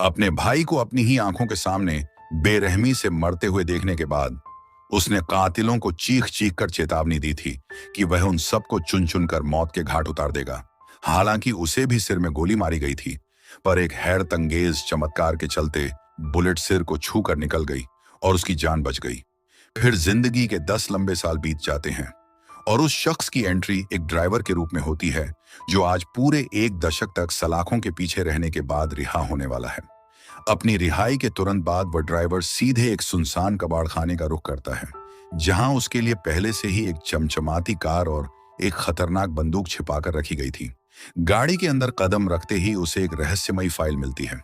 अपने भाई को अपनी ही आंखों के सामने बेरहमी से मरते हुए देखने के बाद उसने कातिलों को चीख चीख कर चेतावनी दी थी कि वह उन सबको चुन चुन कर मौत के घाट उतार देगा। हालांकि उसे भी सिर में गोली मारी गई थी, पर एक हैरतअंगेज चमत्कार के चलते बुलेट सिर को छू कर निकल गई और उसकी जान बच गई। फिर जिंदगी के 10 लंबे साल बीत जाते हैं और उस शख्स की एंट्री एक ड्राइवर के रूप में होती है जो आज पूरे एक दशक तक सलाखों के पीछे रहने के बाद रिहा होने वाला है। अपनी रिहाई के तुरंत बाद वह ड्राइवर सीधे एक सुनसान कबाड़ खाने का रुख करता है, जहां उसके लिए पहले से ही एक चमचमाती कार और एक खतरनाक बंदूक छिपाकर रखी गई थी। गाड़ी के अंदर कदम रखते ही उसे एक रहस्यमयी फाइल मिलती है,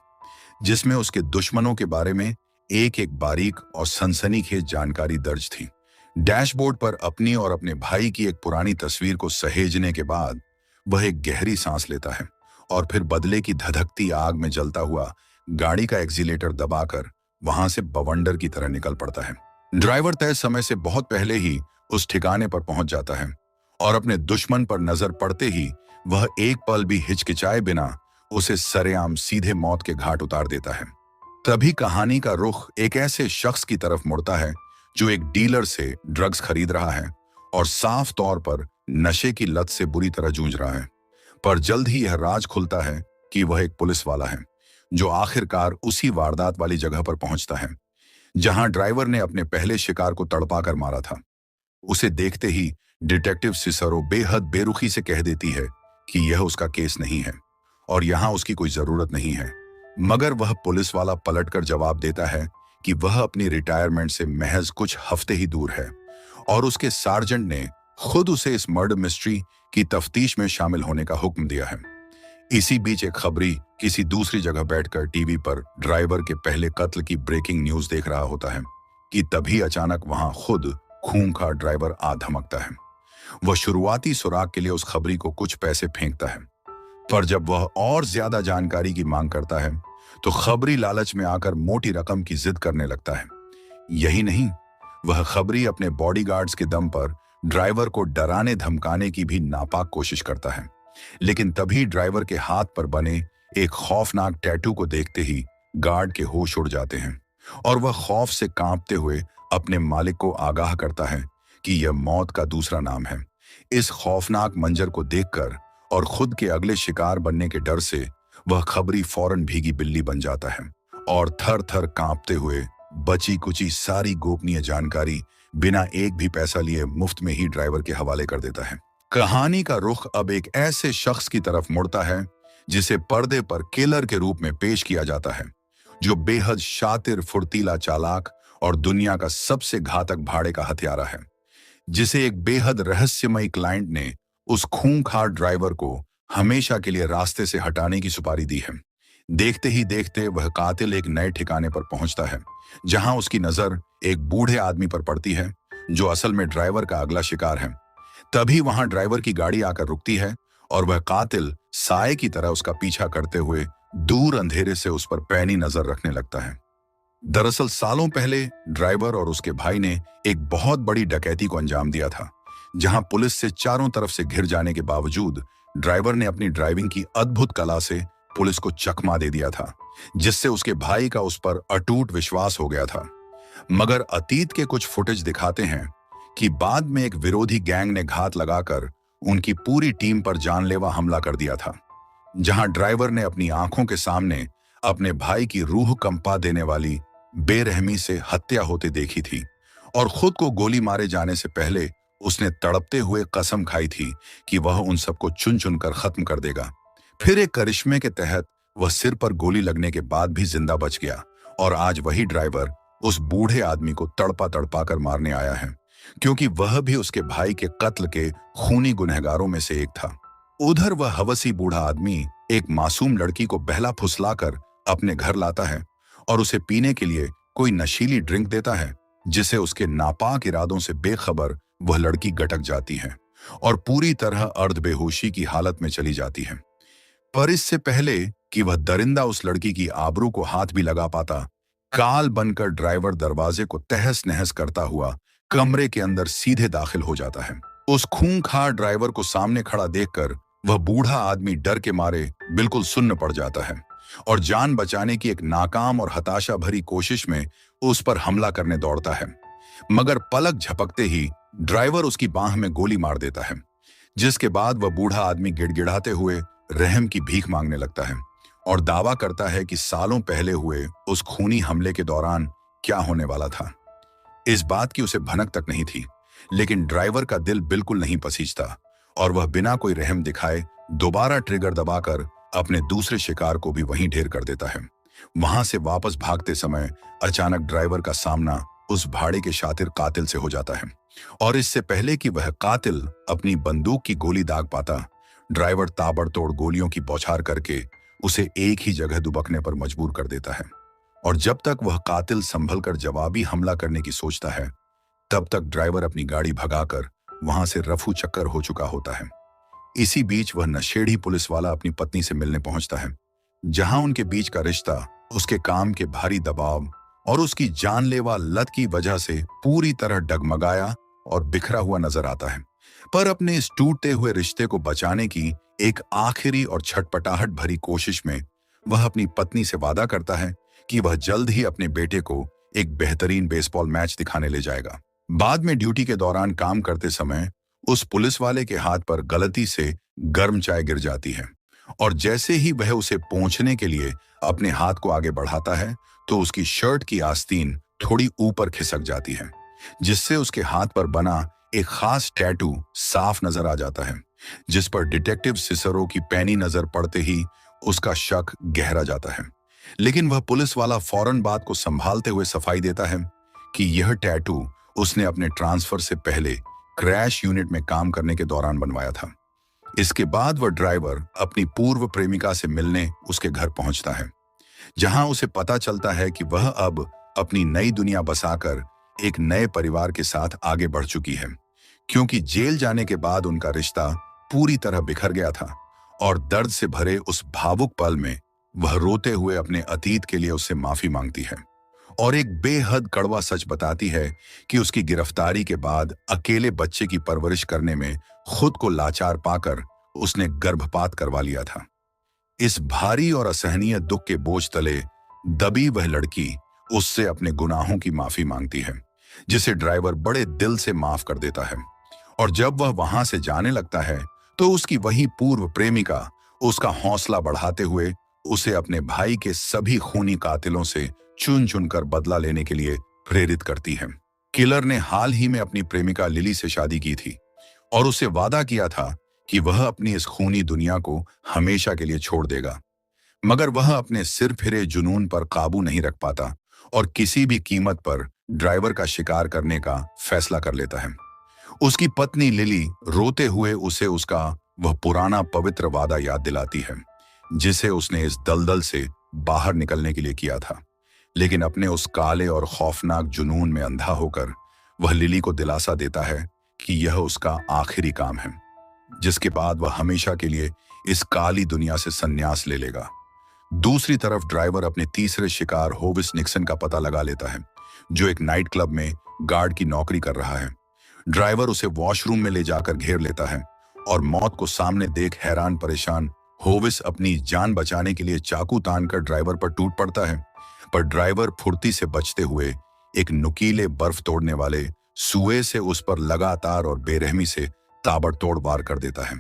जिसमें उसके दुश्मनों के बारे में एक एक बारीक और सनसनीखेज जानकारी दर्ज थी। डैशबोर्ड पर अपनी और अपने भाई की एक पुरानी तस्वीर को सहेजने के बाद वह एक गहरी सांस लेता है और फिर बदले की धधकती आग में जलता हुआ गाड़ी का एक्सीलेटर दबाकर वहां से बवंडर की तरह निकल पड़ता है। ड्राइवर तय समय से बहुत पहले ही उस ठिकाने पर पहुंच जाता है और अपने दुश्मन पर नजर पड़ते ही वह एक पल भी हिचकिचाए बिना उसे सरेआम सीधे मौत के घाट उतार देता है। तभी कहानी का रुख एक ऐसे शख्स की तरफ मुड़ता है जो एक डीलर से ड्रग्स खरीद रहा है और साफ तौर पर नशे की लत से बुरी तरह जूझ रहा है। पर जल्द ही यह राज खुलता है कि वह एक पुलिस वाला है जो आखिरकार उसी वारदात वाली जगह पर पहुंचता है जहां ड्राइवर ने अपने पहले शिकार को तड़पा कर मारा था। उसे देखते ही डिटेक्टिव सिसरो बेहद बेरुखी से कह देती है कि यह उसका केस नहीं है और यहां उसकी कोई जरूरत नहीं है। मगर वह पुलिस वाला पलटकर जवाब देता है कि वह अपनी रिटायरमेंट से महज कुछ हफ्ते ही दूर है और उसके सार्जेंट ने खुद उसे इस मर्डर मिस्ट्री की तफ्तीश में शामिल होने का हुक्म दिया है। इसी बीच एक खबरी किसी दूसरी जगह बैठकर टीवी पर ड्राइवर के पहले कत्ल की ब्रेकिंग न्यूज देख रहा होता है कि तभी अचानक वहां खुद खूंखार ड्राइवर आ धमकता है। वह शुरुआती सुराग के लिए उस खबरी को कुछ पैसे फेंकता है, पर जब वह और ज्यादा जानकारी की मांग करता है तो खबरी लालच में आकर मोटी रकम की जिद करने लगता है। यही नहीं, वह खबरी अपने बॉडीगार्ड्स के दम पर ड्राइवर को डराने धमकाने की भी नापाक कोशिश करता है। लेकिन तभी ड्राइवर के हाथ पर बने एक खौफनाक टैटू को देखते ही गार्ड के होश उड़ जाते हैं और वह खौफ से कांपते हुए अपने मालिक को आगाह करता है कि यह मौत का दूसरा नाम है। इस खौफनाक मंजर को देखकर और खुद के अगले शिकार बनने के डर से वह खबरी फौरन भीगी बिल्ली बन जाता है और थर थर कांपते हुए बची कुची सारी गोपनीय जानकारी बिना एक भी पैसा लिए मुफ्त में ही ड्राइवर के हवाले कर देता है। कहानी का रुख अब एक ऐसे शख्स की तरफ मुड़ता है जिसे पर्दे पर किलर के रूप में पेश किया जाता है, जो बेहद शातिर, फुर्तीला, चालाक और दुनिया का सबसे घातक भाड़े का हथियारा है, जिसे एक बेहद रहस्यमयी क्लाइंट ने उस खूंखार ड्राइवर को हमेशा के लिए रास्ते से हटाने की सुपारी दी है। देखते ही देखते वह कातिल एक नए ठिकाने पर पहुंचता है जहां उसकी नजर एक बूढ़े आदमी पर पड़ती है जो असल में ड्राइवर का अगला शिकार है। तभी वहां ड्राइवर की गाड़ी आकर रुकती है और वह कातिल साए की तरह उसका पीछा करते हुए दूर अंधेरे से उस पर पैनी नजर रखने लगता है। दरअसल सालों पहले ड्राइवर और उसके भाई ने एक बहुत बड़ी डकैती को अंजाम दिया था, जहां पुलिस से चारों तरफ से घिर जाने के बावजूद ड्राइवर ने अपनी ड्राइविंग की अद्भुत कला से पुलिस को चकमा दे दिया था, जिससे उसके भाई का उस पर अटूट विश्वास हो गया था। मगर अतीत के कुछ फुटेज दिखाते हैं कि बाद में एक विरोधी गैंग ने घात लगाकर उनकी पूरी टीम पर जानलेवा हमला कर दिया था, जहां ड्राइवर ने अपनी आंखों के सामने अपने भाई की रूह कंपा देने वाली बेरहमी से हत्या होते देखी थी और खुद को गोली मारे जाने से पहले उसने तड़पते हुए कसम खाई थी कि वह उन सबको चुन चुन कर खत्म कर देगा। फिर एक करिश्मे के तहत वह सिर पर गोली लगने के बाद भी जिंदा बच गया और आज वही ड्राइवर उस बूढ़े आदमी को तड़पा तड़पा कर मारने आया है, क्योंकि वह भी उसके भाई के कत्ल के खूनी गुनहगारों में से एक था। उधर वह हवसी बूढ़ा आदमी एक मासूम लड़की को बहला फुसलाकर अपने घर लाता है और उसे पीने के लिए कोई नशीली ड्रिंक देता है, जिसे उसके नापाक इरादों से बेखबर वह लड़की गटक जाती है और पूरी तरह अर्ध बेहोशी की हालत में चली जाती है। पर इससे पहले कि वह दरिंदा उस लड़की की आबरू को हाथ भी लगा पाता, काल बनकर ड्राइवर दरवाजे को तहस नहस करता हुआ कमरे के अंदर सीधे दाखिल हो जाता है। उस खूंखार ड्राइवर को सामने खड़ा देखकर वह बूढ़ा आदमी डर के मारे बिल्कुल सुन्न पड़ जाता है और जान बचाने की एक नाकाम और हताशा भरी कोशिश में उस पर हमला करने दौड़ता है। मगर पलक झपकते ही ड्राइवर उसकी बाह में गोली मार देता है, जिसके बाद वह बूढ़ा आदमी गिड़गिड़ाते हुए रहम की भीख मांगने लगता है और दावा करता है कि सालों पहले हुए उस खूनी हमले के दौरान क्या होने वाला था। इस बात की उसे भनक तक नहीं थी, लेकिन ड्राइवर का दिल बिल्कुल नहीं पसीजता और वह बिना कोई रहम दिखाए दोबारा ट्रिगर दबाकर अपने दूसरे शिकार को भी वहीं ढेर कर देता है। वहां से वापस भागते समय अचानक ड्राइवर का सामना उस भाड़े के शातिर कातिल से हो जाता है और इससे पहले कि वह कातिल अपनी बंदूक की गोली दाग पाता, ड्राइवर ताबड़तोड़ गोलियों की बौछार करके उसे एक ही जगह दुबकने पर मजबूर कर देता है। और जब तक वह कातिल संभल कर जवाबी हमला करने की सोचता है, तब तक ड्राइवर अपनी गाड़ी भगाकर वहां से रफू चक्कर हो चुका होता है। इसी बीच वह नशेड़ी पुलिस वाला अपनी पत्नी से मिलने पहुंचता है, जहां उनके बीच का रिश्ता उसके काम के भारी दबाव और उसकी जानलेवा लत की वजह से पूरी तरह डगमगाया और बिखरा हुआ नजर आता है। पर अपने इस टूटते हुए रिश्ते को बचाने की एक आखिरी और छटपटाहट भरी कोशिश में वह अपनी पत्नी से वादा करता है कि वह जल्द ही अपने बेटे को एक बेहतरीन बेसबॉल मैच दिखाने ले जाएगा। बाद में ड्यूटी के दौरान काम करते समय उस पुलिस वाले के हाथ पर गलती से गर्म चाय गिर जाती है और जैसे ही वह उसे पहुंचने के लिए अपने हाथ को आगे बढ़ाता है, तो उसकी शर्ट की आस्तीन थोड़ी ऊपर खिसक जाती है, जिससे उसके हाथ पर बना एक खास टैटू साफ नजर आ जाता है, जिस पर डिटेक्टिव सिसरो की पैनी नजर पड़ते ही उसका शक गहरा जाता है। लेकिन वह पुलिस वाला फौरन बात को संभालते हुए सफाई देता है कि यह टैटू उसने अपने ट्रांसफर से पहले क्रैश यूनिट में काम करने के दौरान बनवाया था। इसके बाद वह ड्राइवर अपनी पूर्व प्रेमिका से मिलने उसके घर पहुंचता है, जहां उसे पता चलता है कि वह अब अपनी नई दुनिया बसाकर एक नए परिवार के साथ आगे बढ़ चुकी है, क्योंकि जेल जाने के बाद उनका रिश्ता पूरी तरह बिखर गया था और दर्द से भरे उस भावुक पल में वह रोते हुए अपने अतीत के लिए उससे माफी मांगती है और एक बेहद कड़वा सच बताती है कि उसकी गिरफ्तारी के बाद अकेले बच्चे की परवरिश करने में खुद को लाचार पाकर उसने गर्भपात करवा लिया था। इस भारी और असहनीय दुख के बोझ तले दबी वह लड़की उससे अपने गुनाहों की माफी मांगती है, जिसे ड्राइवर बड़े दिल से माफ कर देता है। और जब वह वहां से जाने लगता है, तो उसकी वही पूर्व प्रेमिका उसका हौसला बढ़ाते हुए उसे अपने भाई के सभी खूनी कातिलों से चुन चुनकर बदला लेने के लिए प्रेरित करती है। किलर ने हाल ही में अपनी प्रेमिका लिली से शादी की थी और उसे वादा किया था कि वह अपनी इस खूनी दुनिया को हमेशा के लिए छोड़ देगा, मगर वह अपने सिर फिरे जुनून पर काबू नहीं रख पाता और किसी भी कीमत पर ड्राइवर का शिकार करने का फैसला कर लेता है। उसकी पत्नी लिली रोते हुए उसे उसका वह पुराना पवित्र वादा याद दिलाती है, जिसे उसने इस दलदल से बाहर निकलने के लिए किया था। लेकिन अपने उस काले और खौफनाक जुनून में अंधा होकर वह लिली को दिलासा देता है कि यह उसका आखिरी काम है, जिसके बाद वह हमेशा के लिए इस काली दुनिया से संन्यास ले लेगा। दूसरी तरफ ड्राइवर अपने तीसरे शिकार होविस निक्सन का पता लगा लेता है, जो एक नाइट क्लब में गार्ड की नौकरी कर रहा है। ड्राइवर उसे वॉशरूम में ले जाकर घेर लेता है और मौत को सामने देख हैरान परेशान होविस अपनी जान बचाने के लिए चाकू तानकर ड्राइवर पर टूट पड़ता है, पर ड्राइवर फुर्ती से बचते हुए एक नुकीले बर्फ तोड़ने वाले सुए से उस पर लगातार और बेरहमी से ताबड़तोड़ वार कर देता है।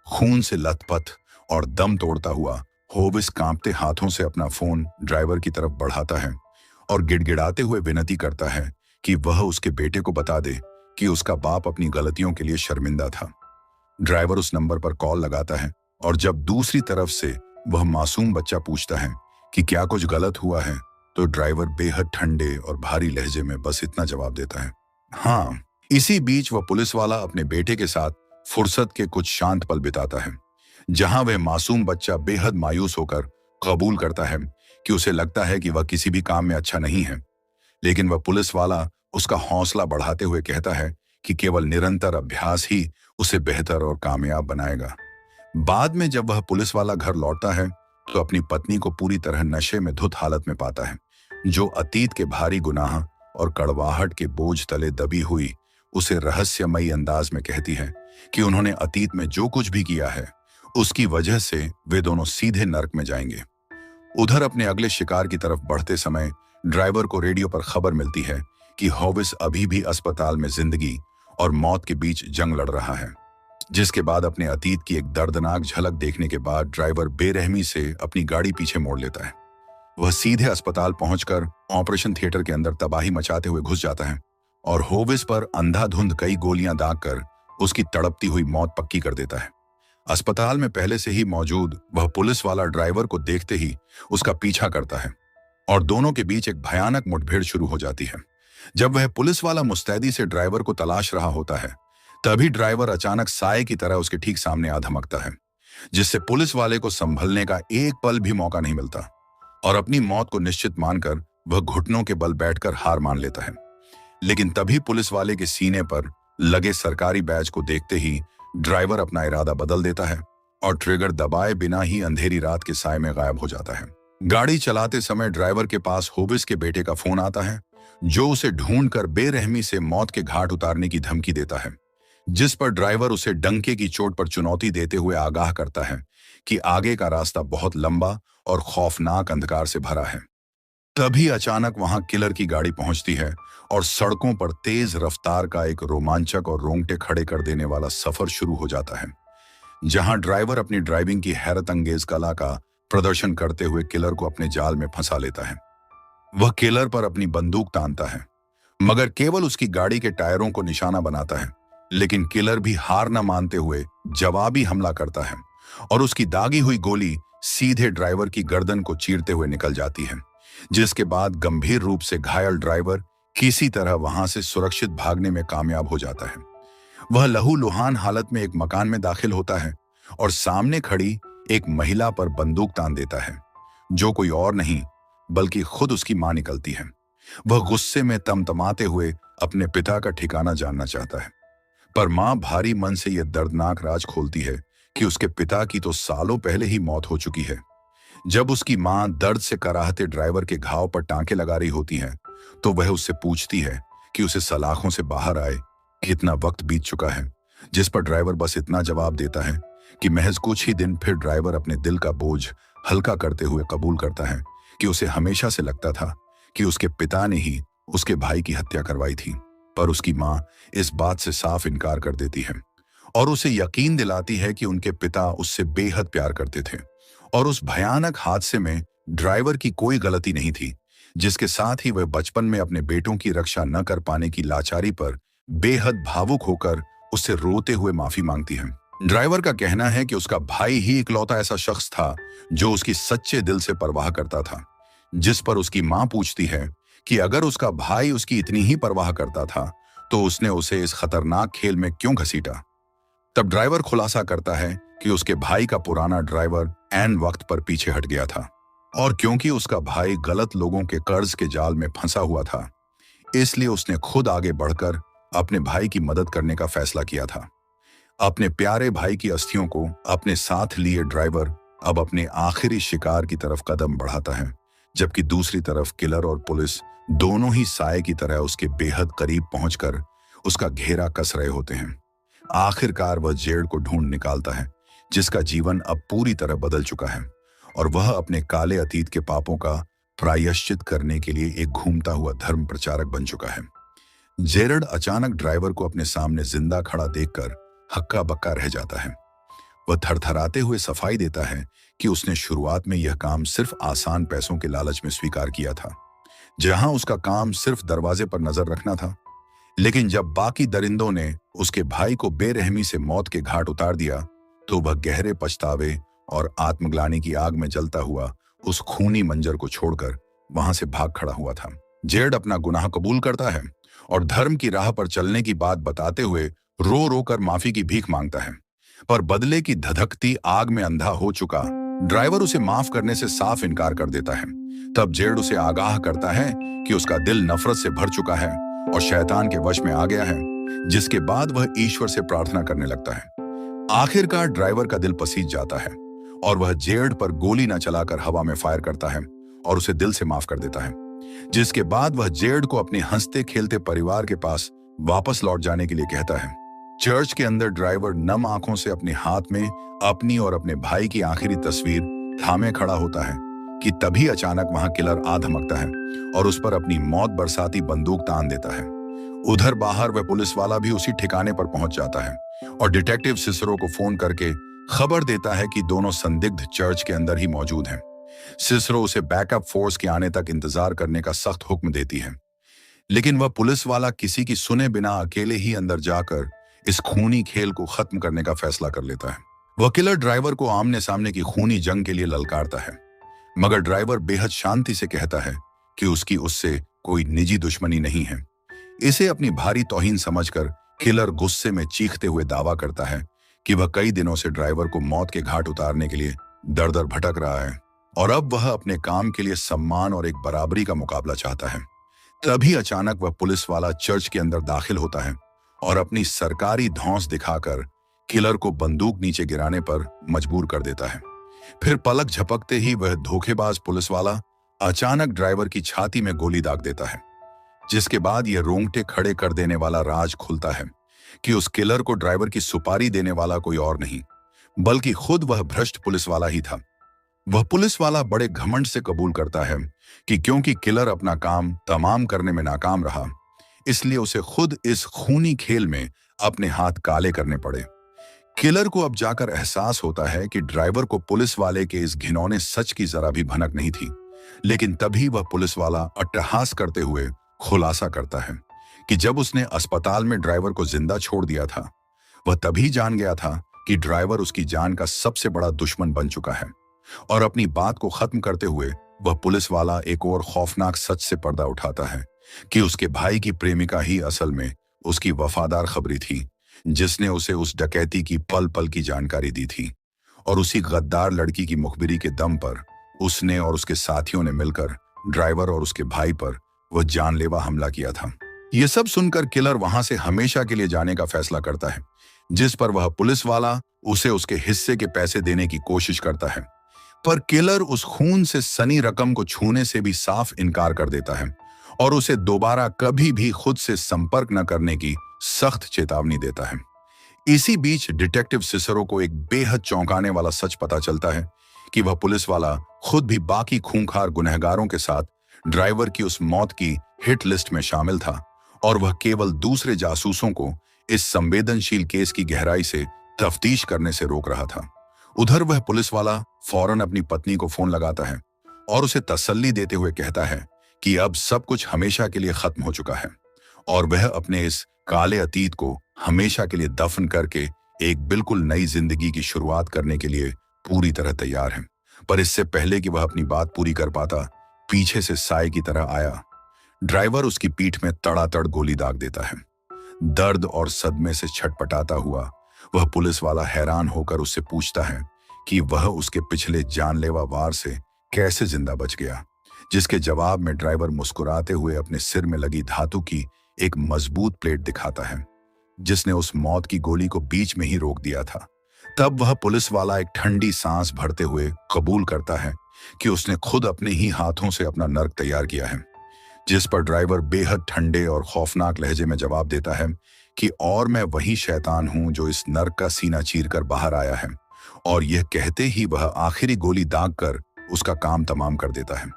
खून से लथपथ और दम तोड़ता हुआ होविस कांपते हाथों से अपना फोन ड्राइवर की तरफ बढ़ाता है और गिड़गिड़ाते हुए विनती करता है कि वह उसके बेटे को बता दे कि उसका बाप अपनी गलतियों के लिए शर्मिंदा था। ड्राइवर उस नंबर पर कॉल लगाता है और जब दूसरी तरफ से वह मासूम बच्चा पूछता है कि क्या कुछ गलत हुआ है, तो ड्राइवर बेहद ठंडे और भारी लहजे में बस इतना जवाब देता है, हाँ। इसी बीच वह पुलिस वाला अपने बेटे के साथ फुर्सत के कुछ शांत पल बिताता है, जहां वह मासूम बच्चा बेहद मायूस होकर कबूल करता है कि उसे लगता है कि वह किसी भी काम में अच्छा नहीं है। लेकिन वह पुलिस वाला उसका हौसला बढ़ाते हुए कहता है कि केवल निरंतर अभ्यास ही उसे बेहतर और कामयाब बनाएगा। बाद में जब वह पुलिस वाला घर लौटता है, तो अपनी पत्नी को पूरी तरह नशे में धुत हालत में पाता है, जो अतीत के भारी गुनाह और कड़वाहट के बोझ तले दबी हुई उसे रहस्यमयी अंदाज में कहती है कि उन्होंने अतीत में जो कुछ भी किया है, उसकी वजह से वे दोनों सीधे नर्क में जाएंगे। उधर अपने अगले शिकार की तरफ बढ़ते समय ड्राइवर को रेडियो पर खबर मिलती है कि होविस अभी भी अस्पताल में जिंदगी और मौत के बीच जंग लड़ रहा है। जिसके बाद अपने अतीत की एक दर्दनाक झलक देखने के बाद ड्राइवर बेरहमी से अपनी गाड़ी पीछे मोड़ लेता है। वह सीधे अस्पताल पहुंचकर ऑपरेशन थिएटर के अंदर तबाही मचाते हुए घुस जाता है और होविस पर अंधाधुंध कई गोलियां दागकर उसकी तड़पती हुई मौत पक्की कर देता है। अस्पताल में पहले से ही मौजूद वह पुलिस वाला ड्राइवर को देखते ही उसका पीछा करता है और दोनों के बीच एक भयानक मुठभेड़ शुरू हो जाती है। जब वह पुलिस वाला मुस्तैदी से ड्राइवर को तलाश रहा होता है, तभी ड्राइवर अचानक साए की तरह उसके ठीक सामने आ धमकता है, जिससे पुलिस वाले को संभलने का एक पल भी मौका नहीं मिलता और अपनी मौत को निश्चित मानकर वह घुटनों के बल बैठकर हार मान लेता है। लेकिन तभी पुलिस वाले के सीने पर लगे सरकारी बैज को देखते ही ड्राइवर अपना इरादा बदल देता है और ट्रिगर दबाए बिना ही अंधेरी रात के साए में गायब हो जाता है। गाड़ी चलाते समय ड्राइवर के पास होविस के बेटे का फोन आता है, जो उसे ढूंढकर बेरहमी से मौत के घाट उतारने की धमकी देता है, जिस पर ड्राइवर उसे डंके की चोट पर चुनौती देते हुए आगाह करता है कि आगे का रास्ता बहुत लंबा और खौफनाक अंधकार से भरा है। तभी अचानक वहां किलर की गाड़ी पहुंचती है और सड़कों पर तेज रफ्तार का एक रोमांचक और रोंगटे खड़े कर देने वाला सफर शुरू हो जाता है, जहां ड्राइवर अपनी ड्राइविंग की हैरत अंगेज कला का प्रदर्शन करते हुए किलर को अपने जाल में फंसा लेता है। वह किलर पर अपनी बंदूक तानता है, मगर केवल उसकी गाड़ी के टायरों को निशाना बनाता है। लेकिन किलर भी हार न मानते हुए जवाबी हमला करता है और उसकी दागी हुई गोली सीधे ड्राइवर की गर्दन को चीरते हुए निकल जाती है, जिसके बाद गंभीर रूप से घायल ड्राइवर किसी तरह वहां से सुरक्षित भागने में कामयाब हो जाता है। वह लहूलुहान हालत में एक मकान में दाखिल होता है और सामने खड़ी एक महिला पर बंदूक तान देता है, जो कोई और नहीं बल्कि खुद उसकी मां निकलती है। वह गुस्से में तमतमाते हुए अपने पिता का ठिकाना जानना चाहता है, पर मां भारी मन से यह दर्दनाक राज खोलती है कि उसके पिता की तो सालों पहले ही मौत हो चुकी है। जब उसकी मां दर्द से कराहते ड्राइवर के घाव पर टांके लगा रही होती है, तो वह उससे पूछती है कि उसे सलाखों से बाहर आए कितना वक्त बीत चुका है, जिस पर ड्राइवर बस इतना जवाब देता है कि महज कुछ ही दिन। फिर ड्राइवर अपने दिल का बोझ हल्का करते हुए कबूल करता है कि उसे हमेशा से लगता था कि उसके पिता ने ही उसके भाई की हत्या करवाई थी, पर उसकी मां इस बात से साफ इनकार कर देती है और उसे यकीन दिलाती है कि उनके पिता उससे बेहद प्यार करते थे और उस भयानक हादसे में ड्राइवर की कोई गलती नहीं थी, जिसके साथ ही वह बचपन में अपने बेटों की रक्षा न कर पाने की लाचारी पर बेहद भावुक होकर उससे रोते हुए माफी मांगती है। ड्राइवर का कहना है कि उसका भाई ही इकलौता ऐसा शख्स था जो उसकी सच्चे दिल से परवाह करता था, जिस पर उसकी मां पूछती है कि अगर उसका भाई उसकी इतनी ही परवाह करता था तो उसने उसे इस खतरनाक खेल में क्यों घसीटा। तब ड्राइवर खुलासा करता है कि उसके भाई का पुराना ड्राइवर ऐन वक्त पर पीछे हट गया था और क्योंकि उसका भाई गलत लोगों के कर्ज के जाल में फंसा हुआ था, इसलिए उसने खुद आगे बढ़कर अपने भाई की मदद करने का फैसला किया था। अपने प्यारे भाई की अस्थियों को अपने साथ लिए ड्राइवर अब अपने आखिरी शिकार की तरफ कदम बढ़ाता है, जबकि दूसरी तरफ किलर और पुलिस दोनों ही साए की तरह उसके बेहद करीब पहुंचकर उसका घेरा कस रहे होते हैं। आखिरकार वह जेड को ढूंढ निकालता है, जिसका जीवन अब पूरी तरह बदल चुका है और वह अपने काले अतीत के पापों का प्रायश्चित करने के लिए एक घूमता हुआ धर्म प्रचारक बन चुका है। जेरड अचानक ड्राइवर को अपने सामने जिंदा खड़ा देखकर हक्का बक्का रह जाता है। वह थरथराते हुए सफाई देता है कि उसने शुरुआत में यह काम सिर्फ आसान पैसों के लालच में स्वीकार किया था, जहां उसका काम सिर्फ दरवाजे पर नजर रखना था। लेकिन जब बाकी दरिंदों ने उसके भाई को बेरहमी से मौत के घाट उतार दिया, तो वह गहरे पछतावे और आत्मग्लानि की आग में जलता हुआ उस खूनी मंजर को छोड़कर वहां से भाग खड़ा हुआ था। जेड अपना गुनाह कबूल करता है और धर्म की राह पर चलने की बात बताते हुए रो रो कर माफी की भीख मांगता है, पर बदले की धधकती आग में अंधा हो चुका ड्राइवर उसे माफ करने से साफ इनकार कर देता है। तब जेड उसे आगाह करता है कि उसका दिल नफरत से भर चुका है और शैतान के वश में आ गया है, जिसके बाद वह ईश्वर से प्रार्थना करने लगता है। आखिरकार ड्राइवर का दिल पसीज जाता है और वह जेड पर गोली न चलाकर हवा में फायर करता है और उसे दिल से माफ कर देता है, जिसके बाद वह जेड को अपने हंसते खेलते परिवार के पास वापस लौट जाने के लिए कहता है। चर्च के अंदर ड्राइवर नम आंखों से अपने हाथ में अपनी और अपने भाई की आखिरी तस्वीर थामे खड़ा होता है, कि तभी अचानक वहां किलर आ धमकता है और उस पर अपनी मौत बरसाती बंदूक तान देता है। उधर बाहर वह पुलिस वाला भी उसी ठिकाने पर पहुंच जाता है और डिटेक्टिव सिसरो को फोन करके खबर देता है कि दोनों संदिग्ध चर्च के अंदर ही मौजूद हैं। सिसरो उसे बैकअप फोर्स के आने तक इंतजार करने का सख्त हुक्म देती है, लेकिन वह पुलिस वाला किसी की सुने बिना अकेले ही अंदर जाकर इस खूनी खेल को खत्म करने का फैसला कर लेता है। वह किलर ड्राइवर को आमने सामने की खूनी जंग के लिए ललकारता है, मगर ड्राइवर बेहद शांति से कहता है कि उसकी उससे कोई निजी दुश्मनी नहीं है। इसे अपनी भारी तौहीन समझकर किलर गुस्से में चीखते हुए दावा करता है कि वह कई दिनों से ड्राइवर को मौत के घाट उतारने के लिए दर दर भटक रहा है और अब वह अपने काम के लिए सम्मान और एक बराबरी का मुकाबला चाहता है। तभी अचानक वह पुलिस वाला चर्च के अंदर दाखिल होता है और अपनी सरकारी धौंस दिखाकर किलर को बंदूक नीचे गिराने पर मजबूर कर देता है। फिर पलक झपकते ही वह धोखेबाज पुलिस वाला अचानक ड्राइवर की छाती में गोली दाग देता है, जिसके बाद यह रोंगटे खड़े कर देने वाला राज खुलता है कि उस किलर को ड्राइवर की सुपारी देने वाला कोई और नहीं बल्कि खुद वह भ्रष्ट पुलिस वाला ही था। वह पुलिस वाला बड़े घमंड से कबूल करता है कि क्योंकि किलर अपना काम तमाम करने में नाकाम रहा, इसलिए उसे खुद इस खूनी खेल में अपने हाथ काले करने पड़े। किलर को अब जाकर एहसास होता है कि ड्राइवर को पुलिस वाले के इस घिनौने सच की जरा भी भनक नहीं थी, लेकिन तभी वह पुलिस वाला अट्टहास करते हुए खुलासा करता है कि जब उसने अस्पताल में ड्राइवर को जिंदा छोड़ दिया था, वह तभी जान गया था कि ड्राइवर उसकी जान का सबसे बड़ा दुश्मन बन चुका है। और अपनी बात को खत्म करते हुए वह पुलिस वाला एक और खौफनाक सच से पर्दा उठाता है कि उसके भाई की प्रेमिका ही असल में उसकी वफादार खबरी थी, जिसने उसे उस डकैती की पल पल की जानकारी दी थी। और उसी गद्दार लड़की की मुखबिरी के दम पर उसने और उसके साथियों ने मिलकर ड्राइवर और उसके भाई पर वह जानलेवा हमला किया था। यह सब सुनकर किलर वहां से हमेशा के लिए जाने का फैसला करता है, जिस पर वह पुलिस वाला उसे उसके हिस्से के पैसे देने की कोशिश करता है, पर किलर उस खून से सनी रकम को छूने से भी साफ इनकार कर देता है और उसे दोबारा कभी भी खुद से संपर्क न करने की सख्त चेतावनी देता है। इसी बीच डिटेक्टिव सिसरो को एक बेहद चौंकाने वाला सच पता चलता है कि वह पुलिस वाला खुद भी बाकी खूंखार गुनहगारों के साथ ड्राइवर की उस मौत की हिट लिस्ट में शामिल था और वह केवल दूसरे जासूसों को इस संवेदनशील केस की गहराई से तफ्तीश करने से रोक रहा था। उधर वह पुलिस वाला फौरन अपनी पत्नी को फोन लगाता है और उसे तसल्ली देते हुए कहता है कि अब सब कुछ हमेशा के लिए खत्म हो चुका है और वह अपने इस काले अतीत को हमेशा के लिए दफन करके एक बिल्कुल नई जिंदगी की शुरुआत करने के लिए पूरी तरह तैयार है। पर इससे पहले कि वह अपनी बात पूरी कर पाता, पीछे से साए की तरह आया ड्राइवर उसकी पीठ में तड़ातड़ गोली दाग देता है। दर्द और सदमे से छटपटाता हुआ वह पुलिस वाला हैरान होकर उससे पूछता है कि वह उसके पिछले जानलेवा वार से कैसे जिंदा बच गया, जिसके जवाब में ड्राइवर मुस्कुराते हुए अपने सिर में लगी धातु की एक मजबूत प्लेट दिखाता है, जिसने उस मौत की गोली को बीच में ही रोक दिया था। तब वह पुलिस वाला एक ठंडी सांस भरते हुए कबूल करता है कि उसने खुद अपने ही हाथों से अपना नर्क तैयार किया है, जिस पर ड्राइवर बेहद ठंडे और खौफनाक लहजे में जवाब देता है कि और मैं वही शैतान हूं जो इस नर्क का सीना चीरकर बाहर आया है। और यह कहते ही वह आखिरी गोली दाग कर उसका काम तमाम कर देता है।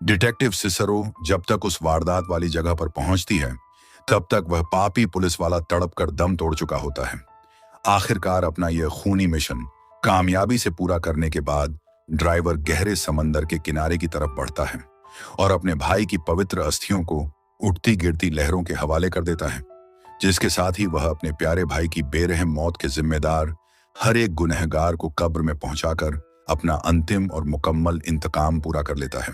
डिटेक्टिव सिसरो जब तक उस वारदात वाली जगह पर पहुंचती है, तब तक वह पापी पुलिस वाला तड़प कर दम तोड़ चुका होता है। आखिरकार अपना यह खूनी मिशन कामयाबी से पूरा करने के बाद ड्राइवर गहरे समंदर के किनारे की तरफ बढ़ता है और अपने भाई की पवित्र अस्थियों को उठती गिरती लहरों के हवाले कर देता है, जिसके साथ ही वह अपने प्यारे भाई की बेरहम मौत के जिम्मेदार हर एक गुनहगार को कब्र में पहुंचाकर अपना अंतिम और मुकम्मल इंतकाम पूरा कर लेता है।